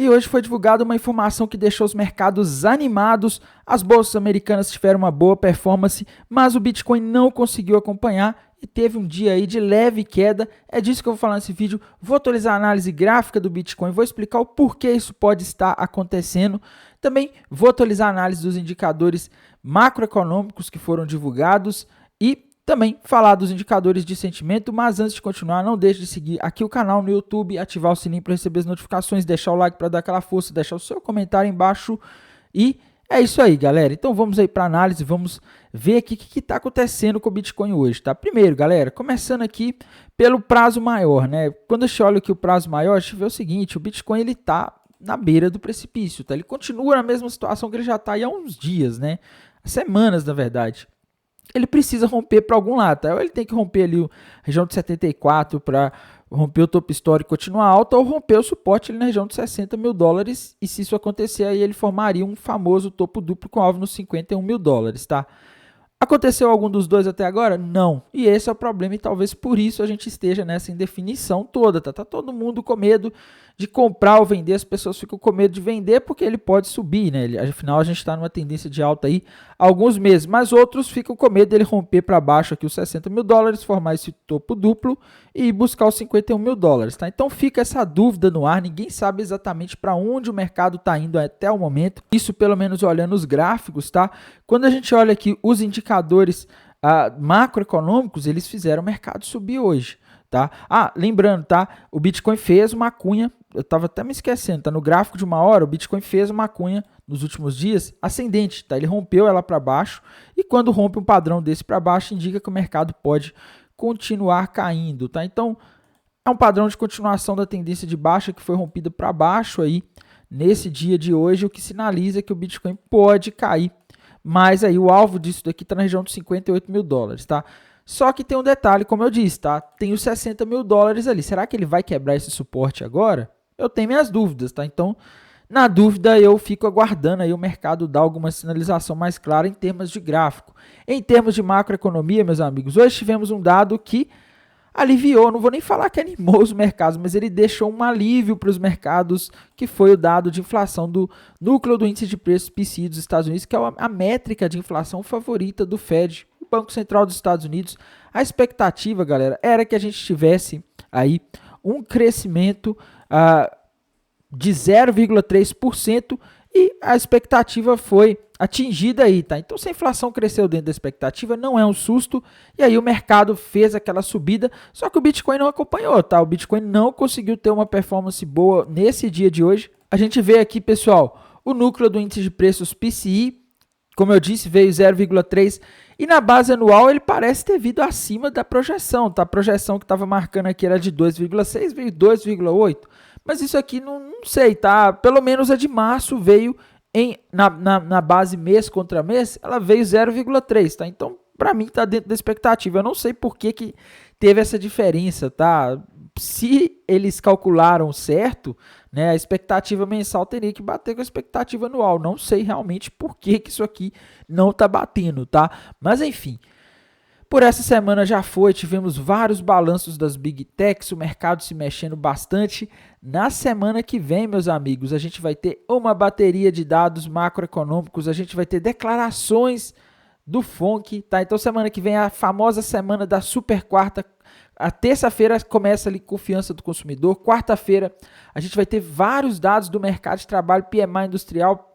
E hoje foi divulgada uma informação que deixou os mercados animados. As bolsas americanas tiveram uma boa performance, mas o Bitcoin não conseguiu acompanhar e teve um dia aí de leve queda. É disso que eu vou falar nesse vídeo. Vou atualizar a análise gráfica do Bitcoin, vou explicar o porquê isso pode estar acontecendo. Também vou atualizar a análise dos indicadores macroeconômicos que foram divulgados e também falar dos indicadores de sentimento, mas antes de continuar, não deixe de seguir aqui o canal no YouTube, ativar o sininho para receber as notificações, deixar o like para dar aquela força, deixar o seu comentário embaixo e é isso aí, galera. Então vamos aí para a análise, vamos ver aqui o que está acontecendo com o Bitcoin hoje, tá? Primeiro, galera, começando aqui pelo prazo maior, né? Quando a gente olha aqui o prazo maior, a gente vê o seguinte, o Bitcoin ele está na beira do precipício, tá? Ele continua na mesma situação que ele já está há uns dias, né? Semanas, na verdade. Ele precisa romper para algum lado, tá? Ou ele tem que romper ali a região de 74 para romper o topo histórico e continuar alta, ou romper o suporte ali na região de 60 mil dólares, e se isso acontecer, aí ele formaria um famoso topo duplo com alvo nos 51 mil dólares, tá? Aconteceu algum dos dois até agora? Não. E esse é o problema e talvez por isso a gente esteja nessa indefinição toda, tá? Tá todo mundo com medo de comprar ou vender, as pessoas ficam com medo de vender porque ele pode subir, né? Afinal, a gente está numa tendência de alta aí há alguns meses, mas outros ficam com medo dele romper para baixo aqui os 60 mil dólares, formar esse topo duplo e buscar os 51 mil dólares, tá? Então fica essa dúvida no ar, ninguém sabe exatamente para onde o mercado está indo até o momento, isso pelo menos olhando os gráficos, tá? Quando a gente olha aqui os indicadores macroeconômicos, eles fizeram o mercado subir hoje, tá? Lembrando, tá? O Bitcoin fez uma cunha, eu estava até me esquecendo, tá? No gráfico de uma hora, o Bitcoin fez uma cunha nos últimos dias ascendente, tá? Ele rompeu ela para baixo e quando rompe um padrão desse para baixo, indica que o mercado pode continuar caindo, tá? Então, é um padrão de continuação da tendência de baixa que foi rompida para baixo aí nesse dia de hoje, o que sinaliza que o Bitcoin pode cair. Mas aí o alvo disso daqui está na região de 58 mil dólares, tá? Só que tem um detalhe, como eu disse, tá? Tem os 60 mil dólares ali. Será que ele vai quebrar esse suporte agora? Eu tenho minhas dúvidas, tá? Então, na dúvida, eu fico aguardando aí o mercado dar alguma sinalização mais clara em termos de gráfico. Em termos de macroeconomia, meus amigos, hoje tivemos um dado que aliviou, não vou nem falar que animou os mercados, mas ele deixou um alívio para os mercados, que foi o dado de inflação do núcleo do índice de preços PCI dos Estados Unidos, que é a métrica de inflação favorita do Fed, o Banco Central dos Estados Unidos. A expectativa, galera, era que a gente tivesse aí um crescimento de 0,3% e a expectativa foi atingida aí, tá? Então, se a inflação cresceu dentro da expectativa, não é um susto, e aí o mercado fez aquela subida, só que o Bitcoin não acompanhou, tá? O Bitcoin não conseguiu ter uma performance boa nesse dia de hoje. A gente vê aqui, pessoal, o núcleo do índice de preços PCI, como eu disse, veio 0,3, e na base anual ele parece ter vindo acima da projeção, tá? A projeção que estava marcando aqui era de 2,6, veio 2,8, mas isso aqui não sei, tá? Pelo menos a de março veio na base mês contra mês, ela veio 0,3, tá? Então, para mim, tá dentro da expectativa. Eu não sei por que teve essa diferença, tá? Se eles calcularam certo, né, a expectativa mensal teria que bater com a expectativa anual. Não sei realmente por que isso aqui não tá batendo, tá? Mas, enfim. Por essa semana já foi, tivemos vários balanços das Big Techs, o mercado se mexendo bastante. Na semana que vem, meus amigos, a gente vai ter uma bateria de dados macroeconômicos, a gente vai ter declarações do FONC, tá? Então semana que vem é a famosa semana da super quarta. A terça-feira começa ali confiança do consumidor, quarta-feira a gente vai ter vários dados do mercado de trabalho, PMI industrial,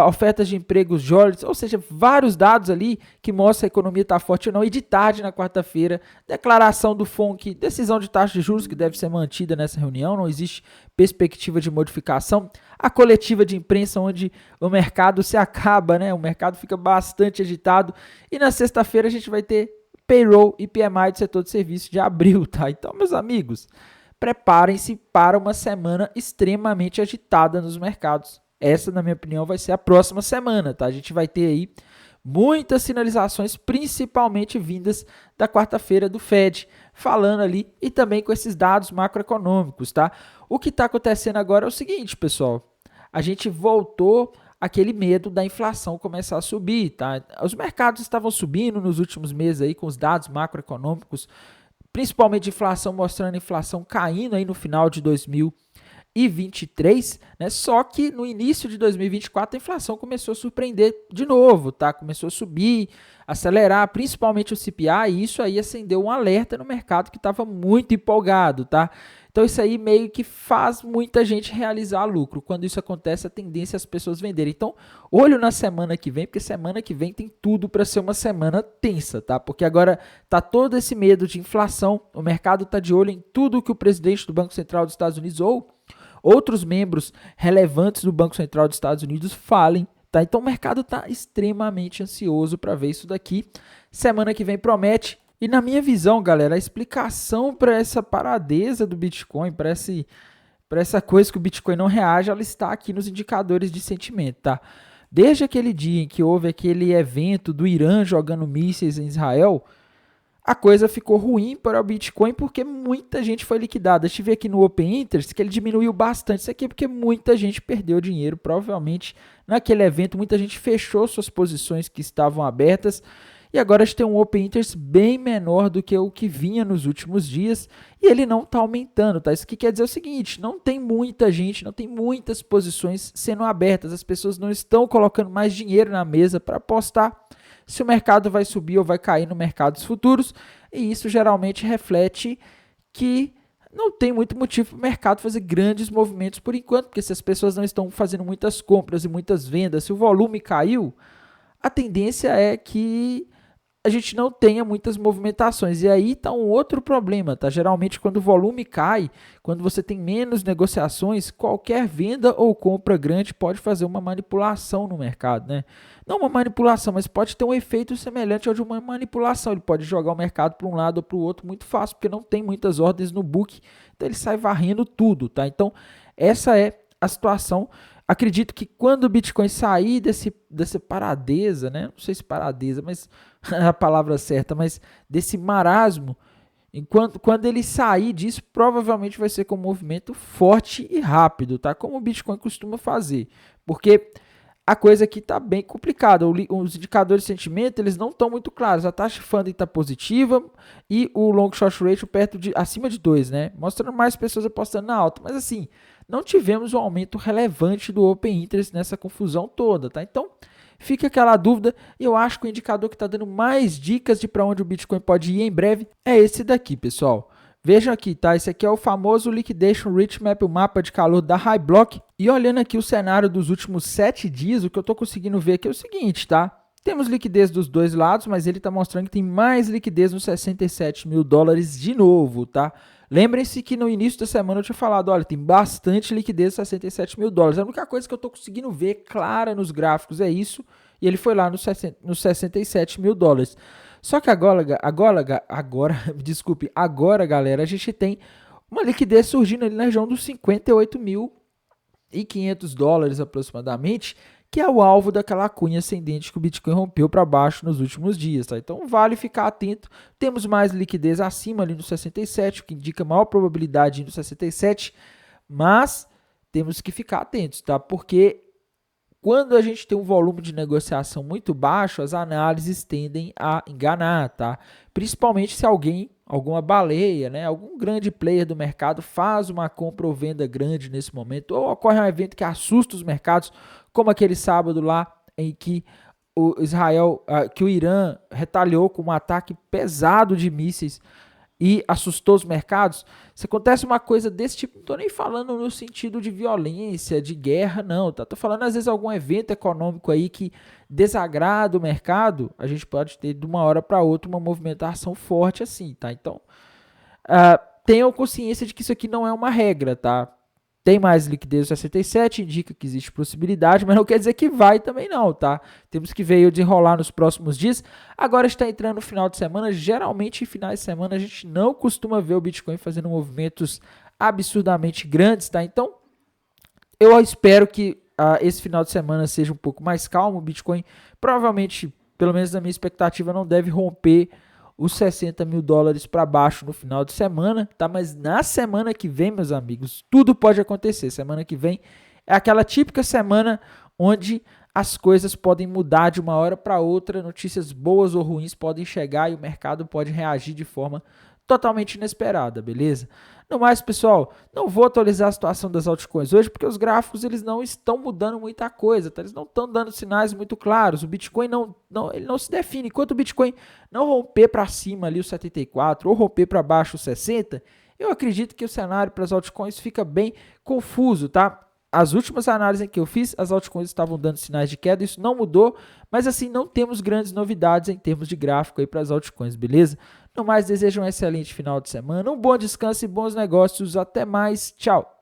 ofertas de empregos, jobs, ou seja, vários dados ali que mostram se a economia está forte ou não. E de tarde, na quarta-feira, declaração do FONC, decisão de taxa de juros que deve ser mantida nessa reunião, não existe perspectiva de modificação. A coletiva de imprensa onde o mercado se acaba, né? O mercado fica bastante agitado. E na sexta-feira a gente vai ter payroll e PMI do setor de serviços de abril, tá? Então, meus amigos, preparem-se para uma semana extremamente agitada nos mercados. Essa, na minha opinião, vai ser a próxima semana, tá? A gente vai ter aí muitas sinalizações, principalmente vindas da quarta-feira do Fed, falando ali e também com esses dados macroeconômicos, tá? O que está acontecendo agora é o seguinte, pessoal, a gente voltou aquele medo da inflação começar a subir, tá? Os mercados estavam subindo nos últimos meses aí com os dados macroeconômicos, principalmente inflação, mostrando a inflação caindo aí no final de 2021, 2023, né? Só que no início de 2024 a inflação começou a surpreender de novo, tá? Começou a subir, acelerar, principalmente o CPI, e isso aí acendeu um alerta no mercado que estava muito empolgado, tá? Então isso aí meio que faz muita gente realizar lucro. Quando isso acontece, a tendência é as pessoas venderem. Então, olho na semana que vem, porque semana que vem tem tudo para ser uma semana tensa, tá? Porque agora tá todo esse medo de inflação, o mercado tá de olho em tudo que o presidente do Banco Central dos Estados Unidos ou outros membros relevantes do Banco Central dos Estados Unidos falem, tá? Então o mercado tá extremamente ansioso para ver isso daqui. Semana que vem promete. E na minha visão, galera, a explicação para essa paradeza do Bitcoin, para essa coisa que o Bitcoin não reage, ela está aqui nos indicadores de sentimento, tá? Desde aquele dia em que houve aquele evento do Irã jogando mísseis em Israel, a coisa ficou ruim para o Bitcoin porque muita gente foi liquidada. Deixa eu ver aqui no Open Interest que ele diminuiu bastante. Isso aqui é porque muita gente perdeu dinheiro, provavelmente naquele evento, muita gente fechou suas posições que estavam abertas. E agora a gente tem um Open Interest bem menor do que o que vinha nos últimos dias e ele não está aumentando, tá? Isso aqui quer dizer o seguinte, não tem muita gente, não tem muitas posições sendo abertas, as pessoas não estão colocando mais dinheiro na mesa para apostar se o mercado vai subir ou vai cair no mercados futuros e isso geralmente reflete que não tem muito motivo para o mercado fazer grandes movimentos por enquanto, porque se as pessoas não estão fazendo muitas compras e muitas vendas, se o volume caiu, a tendência é que a gente não tenha muitas movimentações. E aí está um outro problema, tá? Geralmente quando o volume cai, quando você tem menos negociações, qualquer venda ou compra grande pode fazer uma manipulação no mercado, né? Não uma manipulação, mas pode ter um efeito semelhante ao de uma manipulação. Ele pode jogar o mercado para um lado ou para o outro muito fácil, porque não tem muitas ordens no book, então ele sai varrendo tudo, tá? Então essa é a situação. Acredito que quando o Bitcoin sair dessa paradeza, né? Não sei se paradeza, mas a palavra certa, mas desse marasmo, quando ele sair disso, provavelmente vai ser com um movimento forte e rápido, tá? Como o Bitcoin costuma fazer. Porque a coisa aqui está bem complicada. Os indicadores de sentimento, eles não estão muito claros. A taxa de funding está positiva e o long short ratio acima de 2, né? Mostrando mais pessoas apostando na alta. Mas assim, não tivemos um aumento relevante do Open Interest nessa confusão toda, tá? Então, fica aquela dúvida e eu acho que o indicador que está dando mais dicas de para onde o Bitcoin pode ir em breve é esse daqui, pessoal. Vejam aqui, tá? Esse aqui é o famoso Liquidation Rich Map, o mapa de calor da High Block. E olhando aqui o cenário dos últimos 7 dias, o que eu estou conseguindo ver aqui é o seguinte, tá? Temos liquidez dos dois lados, mas ele está mostrando que tem mais liquidez nos 67 mil dólares de novo, tá? Lembrem-se que no início da semana eu tinha falado, olha, tem bastante liquidez, 67 mil dólares. A única coisa que eu estou conseguindo ver clara nos gráficos é isso, e ele foi lá nos 67 mil dólares. Só que desculpe, agora, galera, a gente tem uma liquidez surgindo ali na região dos 58.500 dólares aproximadamente, que é o alvo daquela cunha ascendente que o Bitcoin rompeu para baixo nos últimos dias, tá? Então vale ficar atento. Temos mais liquidez acima ali no 67, o que indica maior probabilidade no 67, mas temos que ficar atentos, tá? Porque quando a gente tem um volume de negociação muito baixo, as análises tendem a enganar, tá? Principalmente se alguma baleia, né, algum grande player do mercado faz uma compra ou venda grande nesse momento, ou ocorre um evento que assusta os mercados, como aquele sábado lá em que o Irã retaliou com um ataque pesado de mísseis e assustou os mercados. Se acontece uma coisa desse tipo, não estou nem falando no sentido de violência, de guerra, não, tá? Estou falando às vezes algum evento econômico aí que desagrada o mercado, a gente pode ter de uma hora para outra uma movimentação forte assim, tá? Então, tenham consciência de que isso aqui não é uma regra, tá? Tem mais liquidez no 67, indica que existe possibilidade, mas não quer dizer que vai também não, tá? Temos que ver o desenrolar nos próximos dias. Agora está entrando no final de semana, geralmente em finais de semana a gente não costuma ver o Bitcoin fazendo movimentos absurdamente grandes, tá? Então, eu espero que esse final de semana seja um pouco mais calmo. O Bitcoin provavelmente, pelo menos na minha expectativa, não deve romper os 60 mil dólares para baixo no final de semana, tá? Mas na semana que vem, meus amigos, tudo pode acontecer. Semana que vem é aquela típica semana onde as coisas podem mudar de uma hora para outra, notícias boas ou ruins podem chegar e o mercado pode reagir de forma totalmente inesperada, beleza? No mais, pessoal, não vou atualizar a situação das altcoins hoje, porque os gráficos eles não estão mudando muita coisa, tá? Eles não estão dando sinais muito claros. O Bitcoin ele não se define. Enquanto o Bitcoin não romper para cima ali o 74 ou romper para baixo o 60, eu acredito que o cenário para as altcoins fica bem confuso, tá? As últimas análises que eu fiz, as altcoins estavam dando sinais de queda, isso não mudou, mas assim, não temos grandes novidades em termos de gráfico aí para as altcoins, beleza? No mais, desejo um excelente final de semana, um bom descanso e bons negócios. Até mais, tchau!